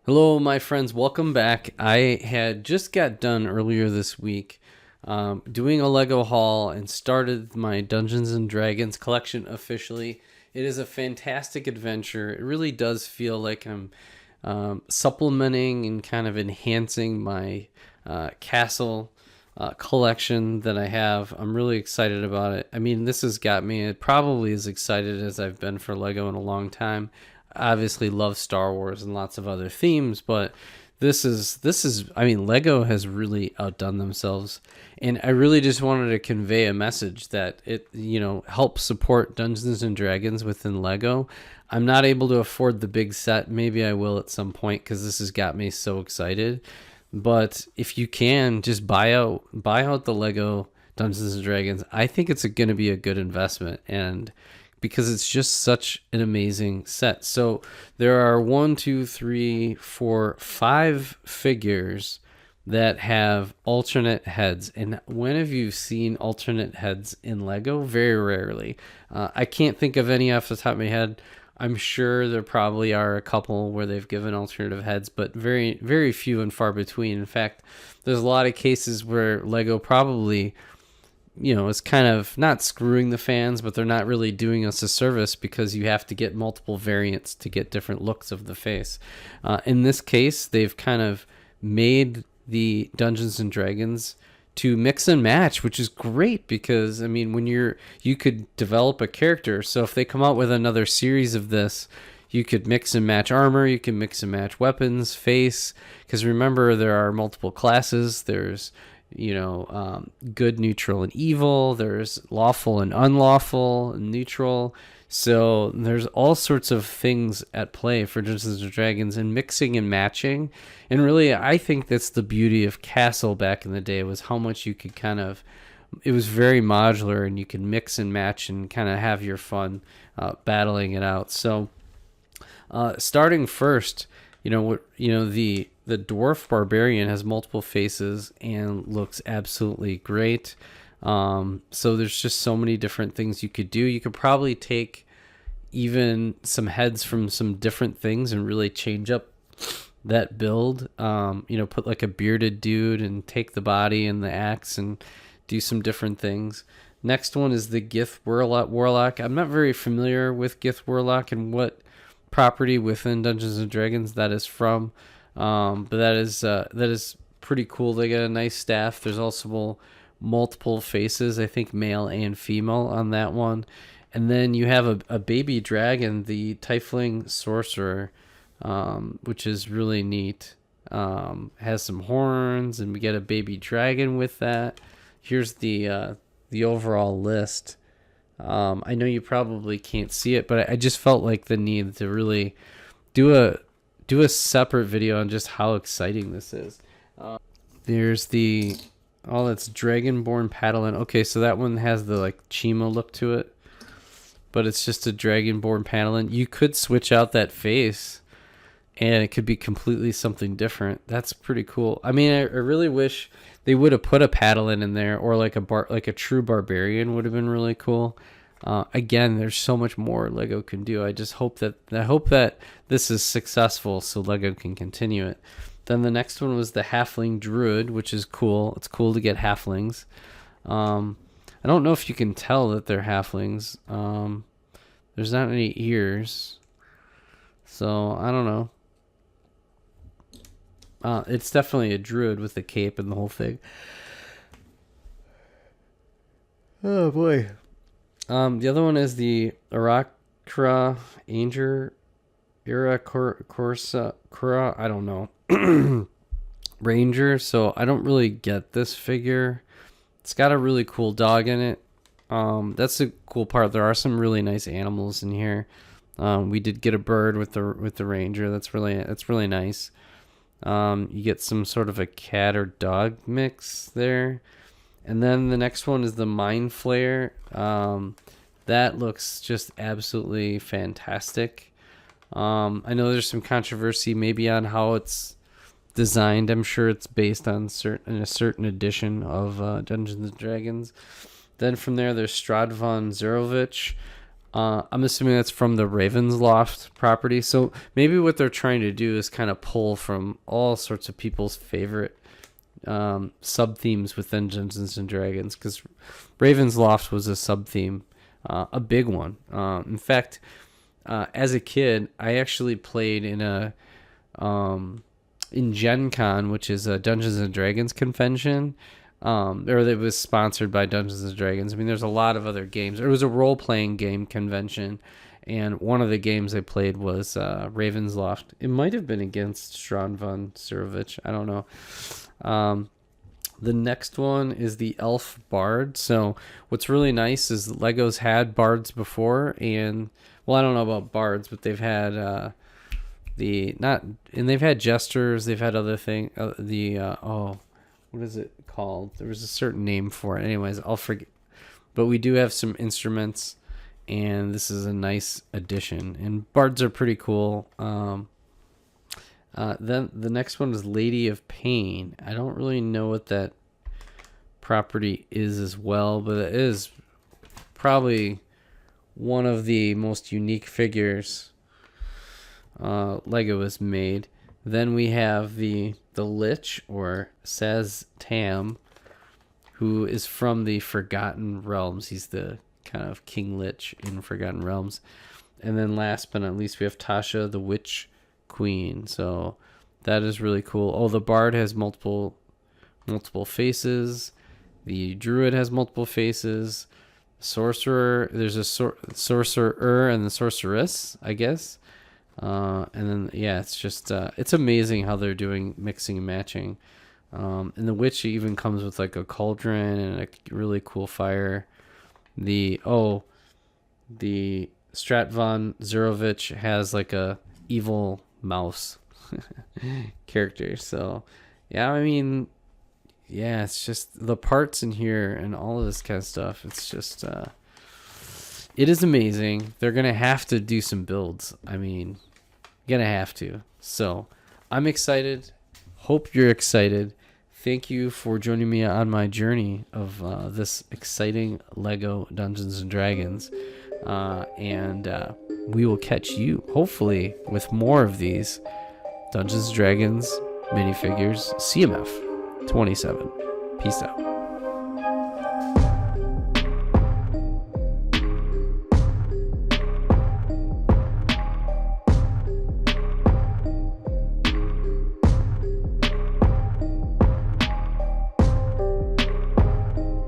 Hello, my friends. Welcome back. I had just got done earlier this week doing a Lego haul and started my Dungeons and Dragons collection officially. It is a fantastic adventure. It really does feel like I'm supplementing and kind of enhancing my castle collection that I have. I'm really excited about it. I mean, this has got me probably as excited as I've been for Lego in a long time. Obviously love Star Wars and lots of other themes, but this is I mean, Lego has really outdone themselves, and I really just wanted to convey a message that it helps support Dungeons and Dragons within Lego. I'm not able to afford the big set. Maybe I will at some point because this has got me so excited. But if you can, just buy out the Lego Dungeons and Dragons. I think it's going to be a good investment, and because it's just such an amazing set. So there are 5 figures that have alternate heads. And when have you seen alternate heads in Lego? Very rarely. I can't think of any off the top of my head. I'm sure there probably are a couple where they've given alternative heads, but very, very few and far between. In fact, there's a lot of cases where Lego probably it's kind of not screwing the fans, but they're not really doing us a service because you have to get multiple variants to get different looks of the face. In this case, they've kind of made the Dungeons and Dragons to mix and match, which is great because, I mean, when you could develop a character. So if they come out with another series of this, you could mix and match armor, you can mix and match weapons, face, because remember, there are multiple classes. There's good, neutral, and evil. There's lawful and unlawful and neutral. So there's all sorts of things at play for Dungeons and Dragons, and mixing and matching. And really, I think that's the beauty of Castle back in the day, was how much you could it was very modular, and you could mix and match and kind of have your fun battling it out. So starting first, the dwarf barbarian has multiple faces and looks absolutely great. So there's just so many different things you could do. You could probably take even some heads from some different things and really change up that build. Put like a bearded dude and take the body and the axe and do some different things. Next one is the Gith Warlock. I'm not very familiar with Gith Warlock and what property within Dungeons and Dragons that is from. But that is pretty cool. They got a nice staff. There's also multiple faces, I think male and female on that one. And then you have a baby dragon, the Tiefling Sorcerer, which is really neat. Has some horns, and we get a baby dragon with that. Here's the overall list. I know you probably can't see it, but I just felt like the need to really do a separate video on just how exciting this is. There's that's Dragonborn Paladin. Okay, so that one has the like Chima look to it, but it's just a Dragonborn Paladin. You could switch out that face, and it could be completely something different. That's pretty cool. I mean, I really wish they would have put a Paladin in there, or like a true barbarian would have been really cool. Again, there's so much more Lego can do. I hope that this is successful so Lego can continue it. Then the next one was the Halfling Druid, which is cool. It's cool to get halflings. I don't know if you can tell that they're halflings. There's not any ears, so I don't know. It's definitely a druid with the cape and the whole thing. Oh boy. The other one is the Arakra Anger Corsa Kura. I don't know. Ranger. So I don't really get this figure. It's got a really cool dog in it. That's the cool part. There are some really nice animals in here. We did get a bird with the Ranger. That's really nice. You get some sort of a cat or dog mix there. And then the next one is the Mind Flayer. That looks just absolutely fantastic. I know there's some controversy maybe on how it's designed. I'm sure it's based on a certain edition of Dungeons and Dragons. Then from there, there's Stradvan Zerovich. I'm assuming that's from the Ravensloft property. So maybe what they're trying to do is kind of pull from all sorts of people's favorite sub themes within Dungeons and Dragons, because Ravensloft was a sub theme, a big one. In fact, as a kid, I actually played in Gen Con, which is a Dungeons and Dragons convention. Or it was sponsored by Dungeons and Dragons. I mean, there's a lot of other games. It was a role-playing game convention, and one of the games I played was Ravensloft. It might have been against Strahd von Surovich. I don't know. The next one is the Elf Bard. So what's really nice is Lego's had bards before, and well, I don't know about bards, but they've had they've had jesters. They've had other thing. What is it called? There was a certain name for it. Anyways, I'll forget. But we do have some instruments, and this is a nice addition. And bards are pretty cool. Then the next one is Lady of Pain. I don't really know what that property is as well, but it is probably one of the most unique figures Lego has made. Then we have the Lich, or Saz Tam, who is from the Forgotten Realms. He's the kind of King Lich in Forgotten Realms. And then last but not least, we have Tasha, the Witch Queen. So that is really cool. Oh, the Bard has multiple faces. The Druid has multiple faces. Sorcerer, there's a sorcerer and the sorceress, I guess. And then it's just it's amazing how they're doing mixing and matching. And the witch even comes with like a cauldron and a really cool fire. The Strat von Zurovich has like a evil mouse character. So I mean, it's just the parts in here and all of this kind of stuff. It's just it is amazing. They're gonna have to do some builds. I mean, gonna have to. So I'm excited. Hope you're excited. Thank you for joining me on my journey of this exciting Lego Dungeons and Dragons. And we will catch you hopefully with more of these Dungeons and Dragons minifigures CMF 27. Peace out.